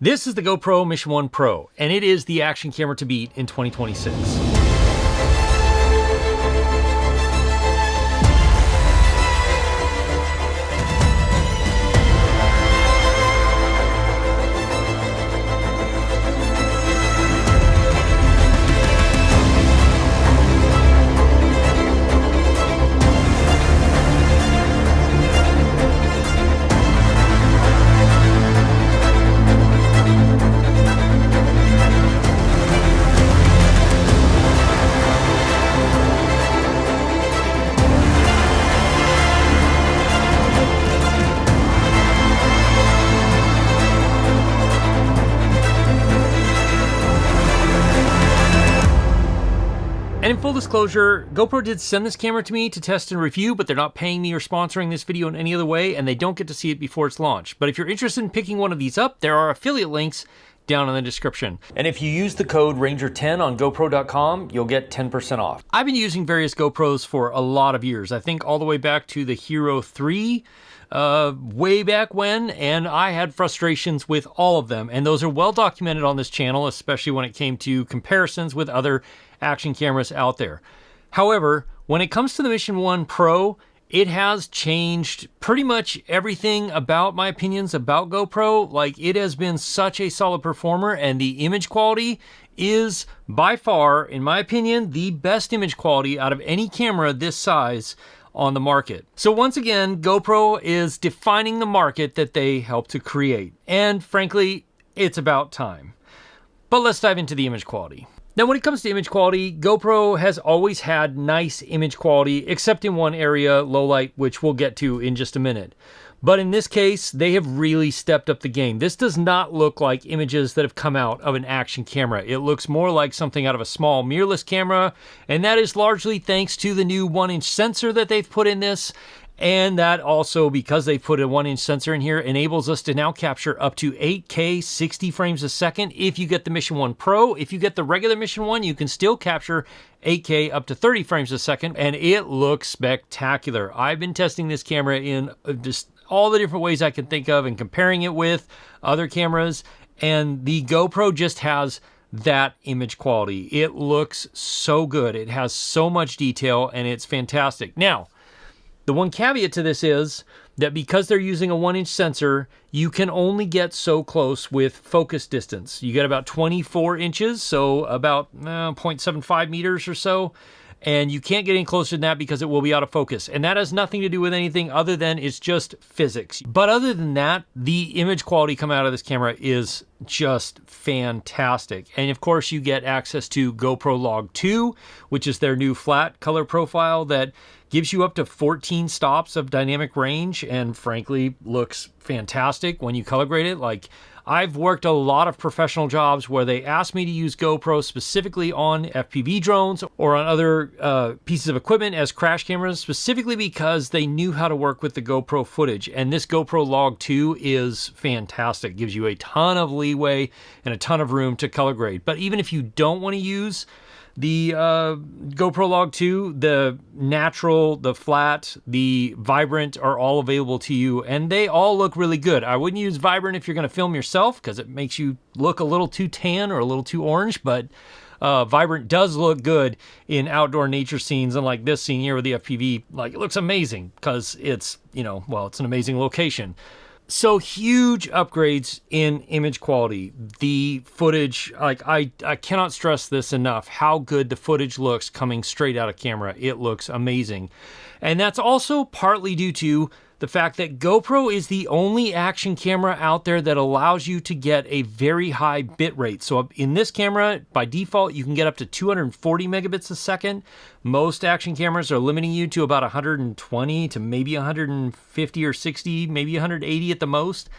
This is the GoPro Mission 1 Pro, and it is the action camera to beat in 2026. And in full disclosure, GoPro did send this camera to me to test and review, but they're not paying me or sponsoring this video in any other way, and they don't get to see it before it's launched. But if you're interested in picking one of these up, there are affiliate links down in the description. And if you use the code RANGER10 on GoPro.com, you'll get 10% off. I've been using various GoPros for a lot of years. I think all the way back to the Hero 3, way back when, and I had frustrations with all of them. And those are well documented on this channel, especially when it came to comparisons with other action cameras out there. However, when it comes to the Mission 1 Pro, it has changed pretty much everything about my opinions about GoPro. Like, it has been such a solid performer, and the image quality is by far, in my opinion, the best image quality out of any camera this size on the market. So once again, GoPro is defining the market that they helped to create. And frankly, it's about time. But let's dive into the image quality. Now, when it comes to image quality, GoPro has always had nice image quality, except in one area, Lowlight, which we'll get to in just a minute. But in this case, they have really stepped up the game. This does not look like images that have come out of an action camera. It looks more like something out of a small mirrorless camera, and that is largely thanks to the new 1-inch sensor that they've put in this. And that also, because they put a 1-inch sensor in here, enables us to now capture up to 8K 60 frames a second if you get the Mission 1 Pro. If you get the regular Mission 1, you can still capture 8K up to 30 frames a second, and it looks spectacular. I've been testing this camera in just all the different ways I can think of and comparing it with other cameras, and the GoPro just has that image quality. It looks so good. It has so much detail, and it's fantastic. Now, the one caveat to this is that because they're using a 1-inch sensor, you can only get so close with focus distance. You get about 24 inches, so about 0.75 meters or so, and you can't get any closer than that because it will be out of focus. And that has nothing to do with anything other than it's just physics. But other than that, the image quality coming out of this camera is just fantastic. And of course, you get access to GoPro Log 2, which is their new flat color profile that gives you up to 14 stops of dynamic range, and frankly looks fantastic when you color grade it. Like, I've worked a lot of professional jobs where they asked me to use GoPro specifically on FPV drones or on other pieces of equipment as crash cameras, specifically because they knew how to work with the GoPro footage. And this GoPro Log 2 is fantastic. It gives you a ton of leeway and a ton of room to color grade. But even if you don't want to use the GoPro Log 2, the natural, the flat, the vibrant are all available to you, and they all look really good. I wouldn't use vibrant if you're going to film yourself because it makes you look a little too tan or a little too orange, but vibrant does look good in outdoor nature scenes, and like this scene here with the FPV, like, it looks amazing because it's, it's an amazing location. So huge upgrades in image quality. The footage, like, I cannot stress this enough, how good the footage looks coming straight out of camera. It looks amazing. And that's also partly due to the fact that GoPro is the only action camera out there that allows you to get a very high bit rate. So in this camera, by default, you can get up to 240 megabits a second. Most action cameras are limiting you to about 120 to maybe 150 or 60, maybe 180 at the most.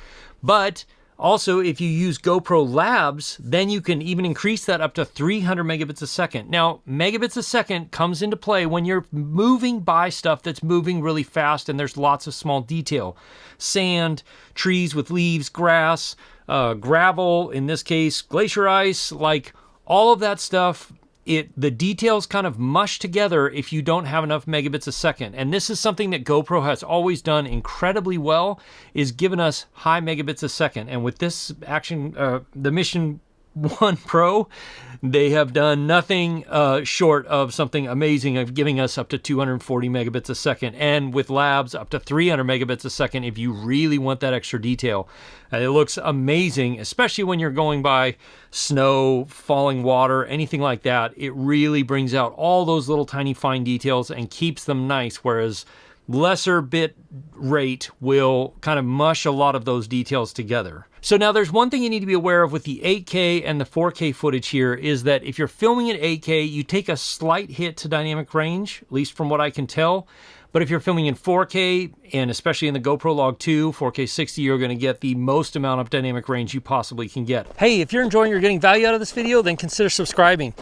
But also, if you use GoPro Labs, then you can even increase that up to 300 megabits a second. Now, megabits a second comes into play when you're moving by stuff that's moving really fast and there's lots of small detail. Sand, trees with leaves, grass, gravel, in this case, glacier ice, like all of that stuff the details kind of mush together if you don't have enough megabits a second. And this is something that GoPro has always done incredibly well, is given us high megabits a second. And with this the Mission 1 Pro, they have done nothing short of something amazing of giving us up to 240 megabits a second, and with labs up to 300 megabits a second if you really want that extra detail. It looks amazing, especially when you're going by snow, falling water, anything like that. It really brings out all those little tiny fine details and keeps them nice, whereas lesser bit rate will kind of mush a lot of those details together. So now there's one thing you need to be aware of with the 8K and the 4K footage here, is that if you're filming at 8K, you take a slight hit to dynamic range, at least from what I can tell. But if you're filming in 4K, and especially in the GoPro Log 2, 4K 60, you're going to get the most amount of dynamic range you possibly can get. Hey, if you're enjoying or getting value out of this video, then consider subscribing.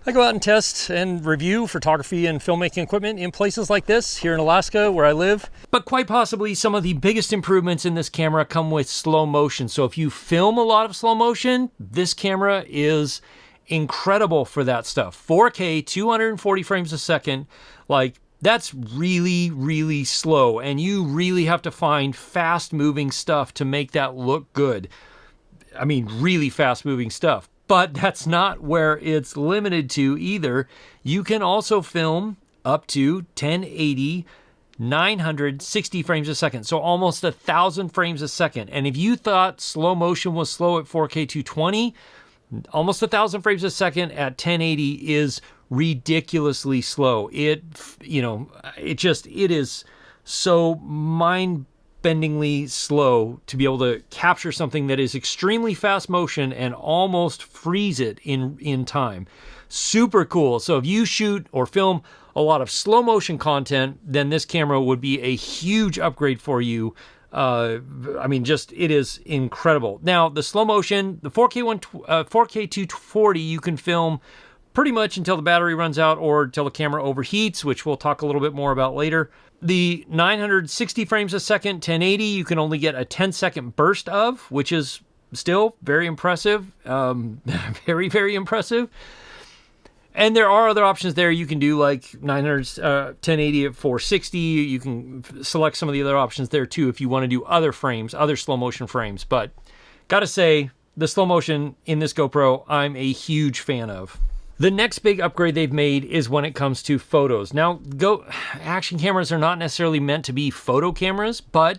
I go out and test and review photography and filmmaking equipment in places like this, here in Alaska, where I live. But quite possibly, some of the biggest improvements in this camera come with slow motion. So if you film a lot of slow motion, this camera is incredible for that stuff. 4K, 240 frames a second, like, that's really, really slow, and you really have to find fast-moving stuff to make that look good. I mean, really fast-moving stuff. But that's not where it's limited to either. You can also film up to 1080, 960 frames a second, so almost 1,000 frames a second. And if you thought slow motion was slow at 4K 220, almost 1,000 frames a second at 1080 is ridiculously slow. It is so mind-bendingly slow to be able to capture something that is extremely fast motion and almost freeze it in time. Super cool. So if you shoot or film a lot of slow motion content, then this camera would be a huge upgrade for you. I mean, just, it is incredible. Now, the slow motion, the 4K 240, you can film pretty much until the battery runs out or until the camera overheats, which we'll talk a little bit more about later. The 960 frames a second, 1080, you can only get a 10-second burst of, which is still very impressive. Very, very impressive. And there are other options there. You can do like 1080 at 460. You can select some of the other options there too if you want to do other frames, other slow motion frames. But gotta say, the slow motion in this GoPro, I'm a huge fan of. The next big upgrade they've made is when it comes to photos. Now, action cameras are not necessarily meant to be photo cameras, but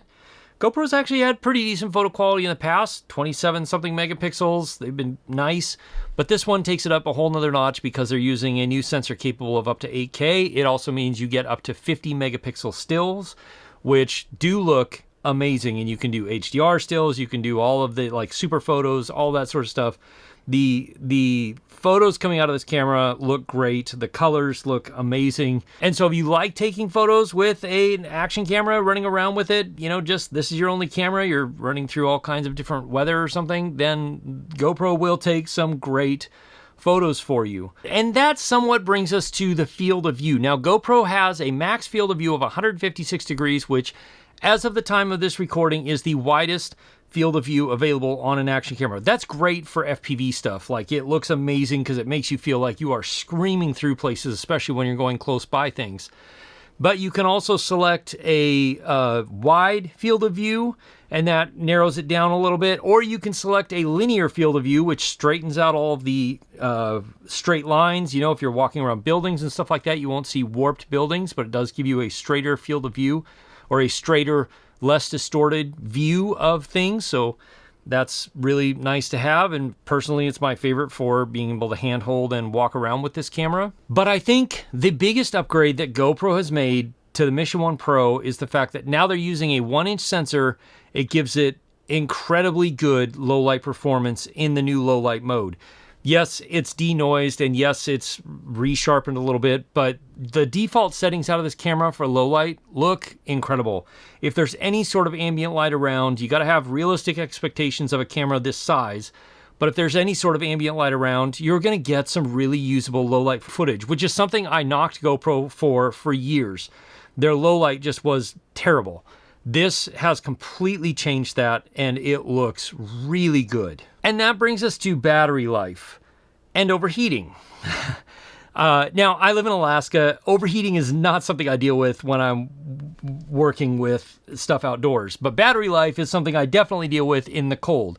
GoPro's actually had pretty decent photo quality in the past, 27-something megapixels. They've been nice, but this one takes it up a whole nother notch because they're using a new sensor capable of up to 8K. It also means you get up to 50 megapixel stills, which do look amazing, and you can do HDR stills, you can do all of the like super photos, all that sort of stuff. The photos coming out of this camera look great. The colors look amazing. And so if you like taking photos with an action camera, running around with it, just this is your only camera, you're running through all kinds of different weather or something, then GoPro will take some great photos for you. And that somewhat brings us to the field of view. Now, GoPro has a max field of view of 156 degrees, which as of the time of this recording is the widest field of view available on an action camera. That's great for FPV stuff. Like, it looks amazing because it makes you feel like you are screaming through places, especially when you're going close by things. But you can also select a wide field of view, and that narrows it down a little bit. Or you can select a linear field of view, which straightens out all of the straight lines. If you're walking around buildings and stuff like that, you won't see warped buildings, but it does give you a straighter field of view, or a straighter, less distorted view of things. So that's really nice to have, and personally it's my favorite for being able to handhold and walk around with this camera. But I think the biggest upgrade that GoPro has made to the Mission 1 Pro is the fact that now they're using a 1-inch sensor. It gives it incredibly good low light performance in the new low light mode. Yes, it's denoised, and yes, it's resharpened a little bit, but the default settings out of this camera for low light look incredible. If there's any sort of ambient light around, you got to have realistic expectations of a camera this size. But if there's any sort of ambient light around, you're going to get some really usable low light footage, which is something I knocked GoPro for years. Their low light just was terrible. This has completely changed that, and it looks really good. And that brings us to battery life and overheating. Now, I live in Alaska. Overheating is not something I deal with when I'm working with stuff outdoors, but battery life is something I definitely deal with in the cold.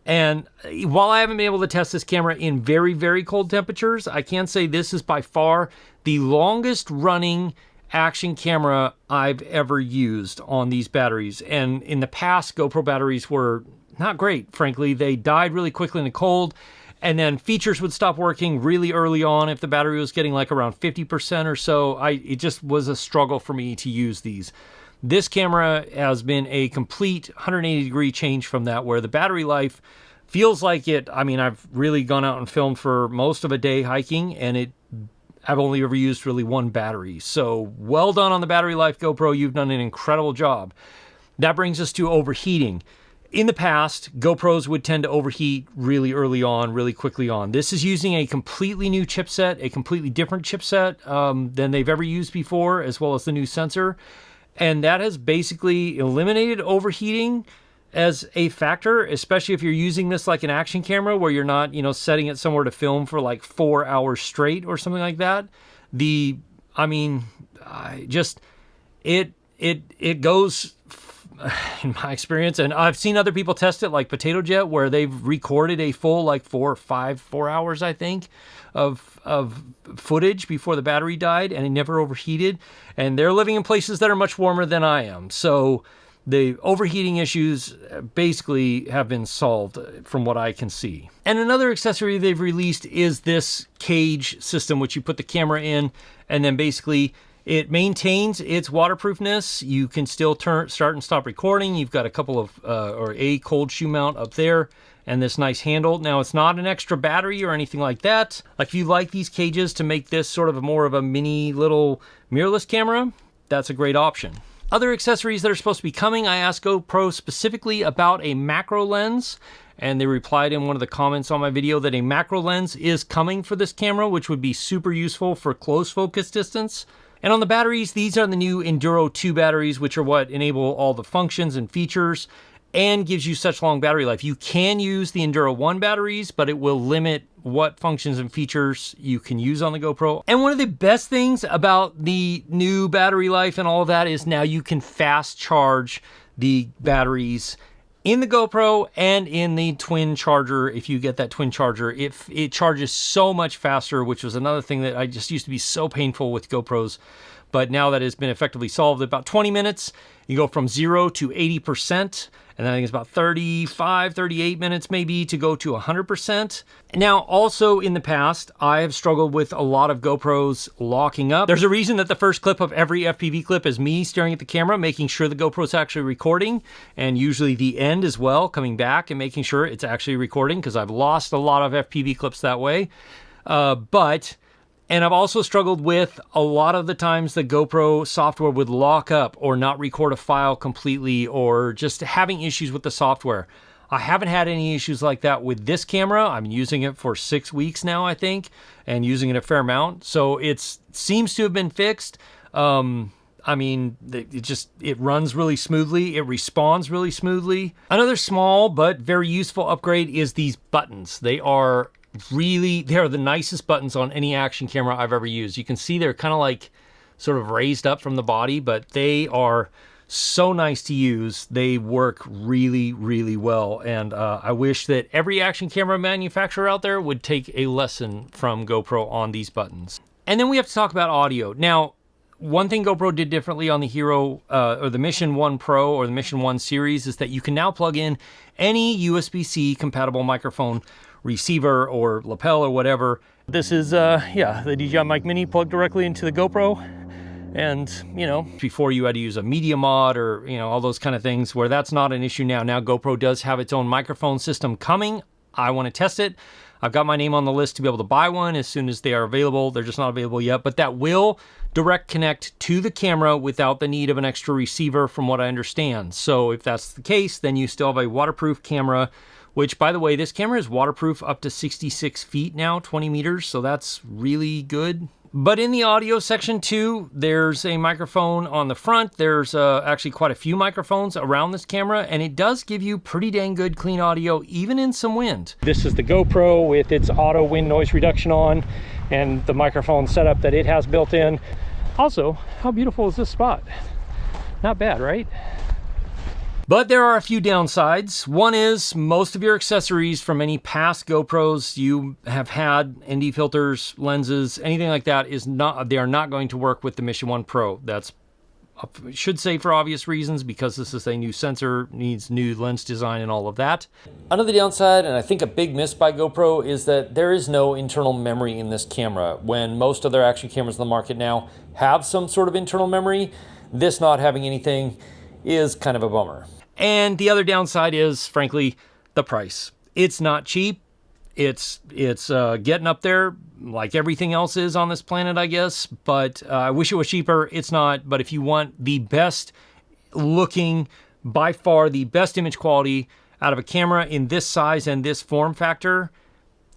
And while I haven't been able to test this camera in very, very cold temperatures, I can say this is by far the longest running action camera I've ever used on these batteries. And in the past, GoPro batteries were not great, frankly. They died really quickly in the cold. And then features would stop working really early on if the battery was getting like around 50% or so. It just was a struggle for me to use these. This camera has been a complete 180-degree change from that, where the battery life feels like it. I mean, I've really gone out and filmed for most of a day hiking, and I've only ever used really one battery. So well done on the battery life, GoPro. You've done an incredible job. That brings us to overheating. In the past, GoPros would tend to overheat really early on, really quickly on. This is using a completely new chipset, a completely different chipset than they've ever used before, as well as the new sensor. And that has basically eliminated overheating as a factor, especially if you're using this like an action camera where you're not, setting it somewhere to film for like 4 hours straight or something like that. It goes, in my experience, and I've seen other people test it like Potato Jet, where they've recorded a full like 4 hours, I think, of footage before the battery died, and it never overheated. And they're living in places that are much warmer than I am. So the overheating issues basically have been solved from what I can see. And another accessory they've released is this cage system, which you put the camera in, and then basically it maintains its waterproofness. You can still start and stop recording. You've got a couple of, or a cold shoe mount up there, and this nice handle. Now, it's not an extra battery or anything like that. Like, if you like these cages to make this sort of more of a mini little mirrorless camera, that's a great option. Other accessories that are supposed to be coming, I asked GoPro specifically about a macro lens, and they replied in one of the comments on my video that a macro lens is coming for this camera, which would be super useful for close focus distance. And on the batteries, these are the new Enduro 2 batteries, which are what enable all the functions and features and gives you such long battery life. You can use the Enduro 1 batteries, but it will limit what functions and features you can use on the GoPro. And one of the best things about the new battery life and all of that is now you can fast charge the batteries in the GoPro and in the twin charger. If you get that twin charger, it charges so much faster, which was another thing that I just used to be so painful with GoPros. But now that has been effectively solved. In about 20 minutes, you go from 0 to 80%. And then I think it's about 35, 38 minutes maybe to go to 100%. Now, also in the past, I have struggled with a lot of GoPros locking up. There's a reason that the first clip of every FPV clip is me staring at the camera, making sure the GoPro's actually recording, and usually the end as well, coming back and making sure it's actually recording, because I've lost a lot of FPV clips that way. And I've also struggled with a lot of the times the GoPro software would lock up or not record a file completely, or just having issues with the software. I haven't had any issues like that with this camera. I'm using it for 6 weeks now, I think, and using it a fair amount. So it seems to have been fixed. It runs really smoothly. It responds really smoothly. Another small but very useful upgrade is these buttons. They are the nicest buttons on any action camera I've ever used. You can see they're kind of like sort of raised up from the body, but they are so nice to use. They work really, really well. And I wish that every action camera manufacturer out there would take a lesson from GoPro on these buttons. And then we have to talk about audio. Now, one thing GoPro did differently on the Hero or the Mission 1 Pro or the Mission 1 series is that you can now plug in any USB-C compatible microphone receiver or lapel or whatever. This is the DJI Mic Mini plugged directly into the GoPro. And before you had to use a media mod or all those kind of things, where that's not an issue now. Now GoPro does have its own microphone system coming. I want to test it. I've got my name on the list to be able to buy one as soon as they are available. They're just not available yet, but that will direct connect to the camera without the need of an extra receiver, from what I understand. So if that's the case, then you still have a waterproof camera, which, by the way, this camera is waterproof up to 66 feet now, 20 meters, so that's really good. But in the audio section too, there's a microphone on the front. There's actually quite a few microphones around this camera, and it does give you pretty dang good clean audio, even in some wind. This is the GoPro with its auto wind noise reduction on, and the microphone setup that it has built in. Also, how beautiful is this spot? Not bad, right? But there are a few downsides. One is most of your accessories from any past GoPros you have had, ND filters, lenses, anything like that, they are not going to work with the Mission 1 Pro. That's, I should say, for obvious reasons, because this is a new sensor, needs new lens design and all of that. Another downside, and I think a big miss by GoPro, is that there is no internal memory in this camera. When most other action cameras on the market now have some sort of internal memory, this not having anything is kind of a bummer. And the other downside is, frankly, the price. It's not cheap. It's getting up there like everything else is on this planet, I guess. But I wish it was cheaper. It's not. But if you want the best looking, by far the best image quality out of a camera in this size and this form factor,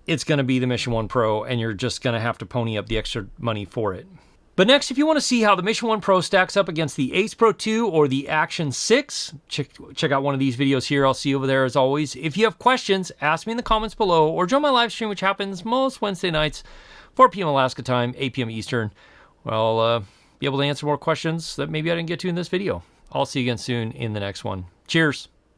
it's going to be the Mission 1 Pro, and you're just going to have to pony up the extra money for it. But next, if you want to see how the Mission 1 Pro stacks up against the Ace Pro 2 or the Action 6, check out one of these videos here. I'll see you over there as always. If you have questions, ask me in the comments below, or join my live stream, which happens most Wednesday nights, 4 p.m. Alaska time, 8 p.m. Eastern. Well, I'll be able to answer more questions that maybe I didn't get to in this video. I'll see you again soon in the next one. Cheers.